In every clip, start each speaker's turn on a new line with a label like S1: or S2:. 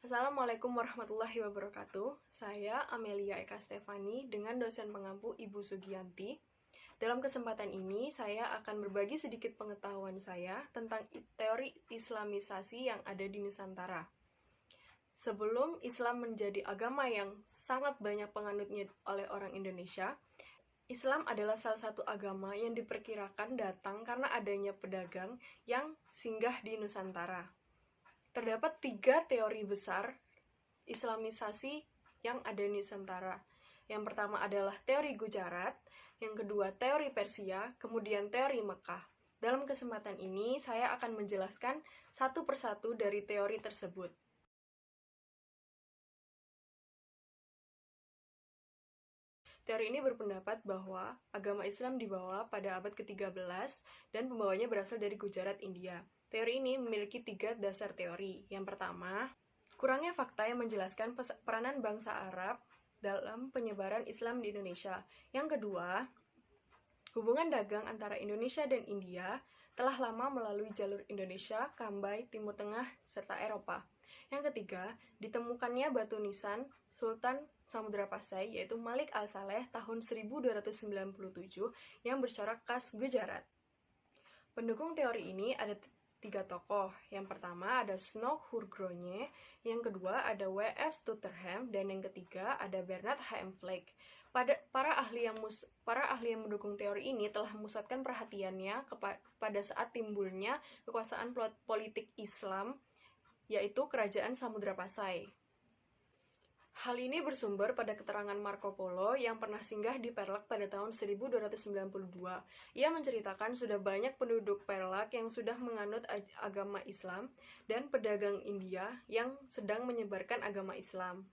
S1: Assalamualaikum warahmatullahi wabarakatuh. Saya Amelia Eka Stefani dengan dosen pengampu Ibu Sugianti. Dalam kesempatan ini, saya akan berbagi sedikit pengetahuan saya tentang teori Islamisasi yang ada di Nusantara. Sebelum Islam menjadi agama yang sangat banyak penganutnya oleh orang Indonesia, Islam adalah salah satu agama yang diperkirakan datang karena adanya pedagang yang singgah di Nusantara. Terdapat 3 teori besar Islamisasi yang ada di Nusantara. Yang pertama adalah teori Gujarat, yang kedua teori Persia, kemudian teori Mekah. Dalam kesempatan ini, saya akan menjelaskan satu persatu dari teori tersebut. Teori ini berpendapat bahwa agama Islam dibawa pada abad ke-13 dan pembawanya berasal dari Gujarat, India. Teori ini memiliki 3 dasar teori. Yang pertama, kurangnya fakta yang menjelaskan peranan bangsa Arab dalam penyebaran Islam di Indonesia. Yang kedua, hubungan dagang antara Indonesia dan India telah lama melalui jalur Indonesia, Kambai, Timur Tengah, serta Eropa. Yang ketiga, ditemukannya batu nisan Sultan Samudra Pasai, yaitu Malik Al-Saleh tahun 1297 yang bercorak khas Gujarat. Pendukung teori ini ada 3 tokoh. Yang pertama ada Snow Hurgronje, yang kedua ada W.F. Stutterham, dan yang ketiga ada Bernard H.M. Flake. Para ahli yang mendukung teori ini telah memusatkan perhatiannya pada saat timbulnya kekuasaan politik Islam, yaitu Kerajaan Samudra Pasai. Hal ini bersumber pada keterangan Marco Polo yang pernah singgah di Perlak pada tahun 1292. Ia menceritakan sudah banyak penduduk Perlak yang sudah menganut agama Islam dan pedagang India yang sedang menyebarkan agama Islam.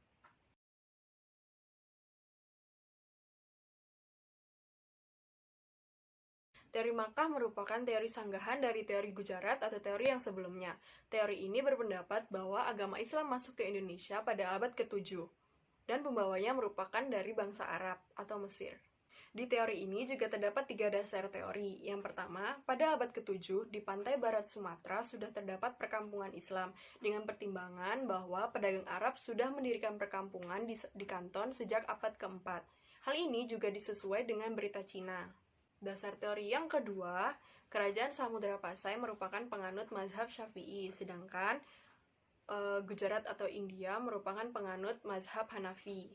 S1: Teori Makkah merupakan teori sanggahan dari teori Gujarat atau teori yang sebelumnya. Teori ini berpendapat bahwa agama Islam masuk ke Indonesia pada abad ke-7 dan pembawanya merupakan dari bangsa Arab atau Mesir. Di teori ini juga terdapat 3 dasar teori. Yang pertama, pada abad ke-7 di pantai barat Sumatera sudah terdapat perkampungan Islam dengan pertimbangan bahwa pedagang Arab sudah mendirikan perkampungan di Kanton sejak abad ke-4. Hal ini juga disesuai dengan berita Cina. Dasar teori yang kedua, Kerajaan Samudra Pasai merupakan penganut mazhab Syafi'i, sedangkan Gujarat atau India merupakan penganut mazhab Hanafi.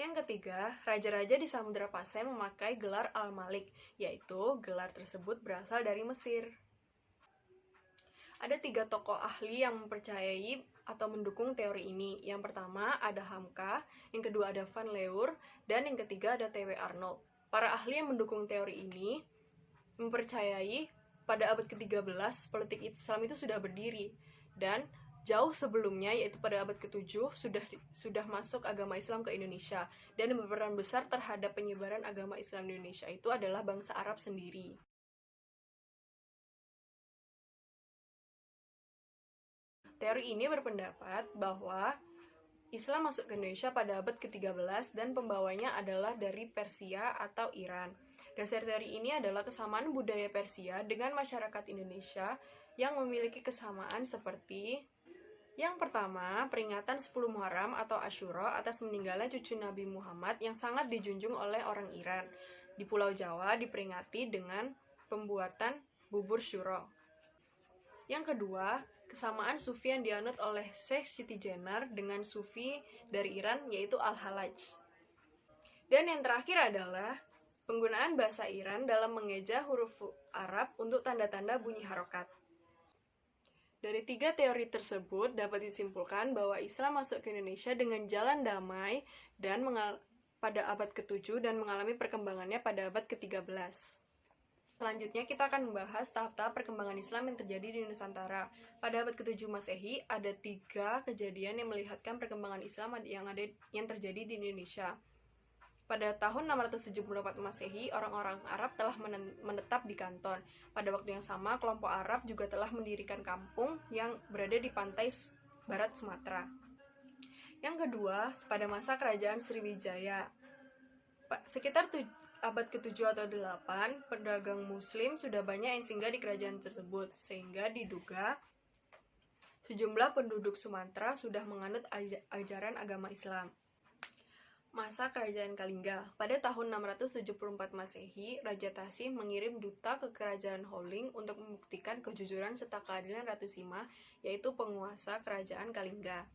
S1: Yang ketiga, raja-raja di Samudra Pasai memakai gelar Al-Malik, yaitu gelar tersebut berasal dari Mesir. Ada 3 tokoh ahli yang mempercayai atau mendukung teori ini. Yang pertama ada Hamka, yang kedua ada Van Leur, dan yang ketiga ada T.W. Arnold. Para ahli yang mendukung teori ini mempercayai pada abad ke-13 politik Islam itu sudah berdiri, dan jauh sebelumnya, yaitu pada abad ke-7, sudah masuk agama Islam ke Indonesia, dan berperan besar terhadap penyebaran agama Islam di Indonesia itu adalah bangsa Arab sendiri. Teori ini berpendapat bahwa Islam masuk ke Indonesia pada abad ke-13 dan pembawanya adalah dari Persia atau Iran. Dasar teori ini adalah kesamaan budaya Persia dengan masyarakat Indonesia yang memiliki kesamaan seperti yang pertama, peringatan 10 Muharram atau Asyura atas meninggalnya cucu Nabi Muhammad yang sangat dijunjung oleh orang Iran. Di Pulau Jawa diperingati dengan pembuatan bubur syuro. Yang kedua, kesamaan sufi yang dianut oleh Sheikh Siti Jenar dengan sufi dari Iran, yaitu Al-Halaj. Dan yang terakhir adalah penggunaan bahasa Iran dalam mengeja huruf Arab untuk tanda-tanda bunyi harokat. Dari 3 teori tersebut dapat disimpulkan bahwa Islam masuk ke Indonesia dengan jalan damai dan pada abad ke-7 dan mengalami perkembangannya pada abad ke-13. Selanjutnya kita akan membahas tahap-tahap perkembangan Islam yang terjadi di Nusantara. Pada abad ke-7 Masehi ada 3 kejadian yang melihatkan perkembangan Islam yang terjadi di Indonesia. Pada tahun 674 Masehi, orang-orang Arab telah menetap di Kanton. Pada waktu yang sama, kelompok Arab juga telah mendirikan kampung yang berada di pantai barat Sumatera. Yang kedua, pada masa kerajaan Sriwijaya, sekitar abad ke-7 atau 8, pedagang muslim sudah banyak yang singgah di kerajaan tersebut, sehingga diduga sejumlah penduduk Sumatera sudah menganut ajaran agama Islam. Masa Kerajaan Kalingga. Pada tahun 674 Masehi, Raja Tasih mengirim duta ke Kerajaan Houling untuk membuktikan kejujuran serta keadilan Ratu Sima, yaitu penguasa Kerajaan Kalingga.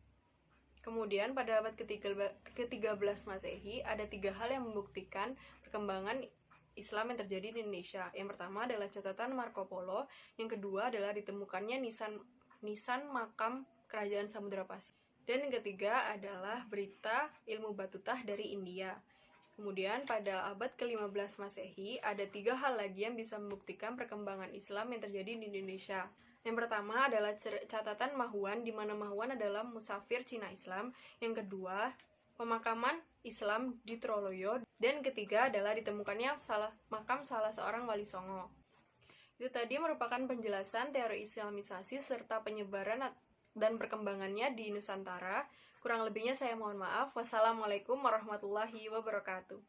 S1: Kemudian pada abad ke-13 Masehi, ada 3 hal yang membuktikan perkembangan Islam yang terjadi di Indonesia. Yang pertama adalah catatan Marco Polo, yang kedua adalah ditemukannya nisan makam Kerajaan Samudra Pasir. Dan yang ketiga adalah berita ilmu batutah dari India. Kemudian pada abad ke-15 Masehi, ada 3 hal lagi yang bisa membuktikan perkembangan Islam yang terjadi di Indonesia. Yang pertama adalah catatan Mahuan, di mana Mahuan adalah musafir Cina Islam. Yang kedua, pemakaman Islam di Troloyo. Dan ketiga adalah ditemukannya makam salah seorang wali Songo. Itu tadi merupakan penjelasan teori Islamisasi serta penyebaran dan perkembangannya di Nusantara. Kurang lebihnya saya mohon maaf. Wassalamualaikum warahmatullahi wabarakatuh.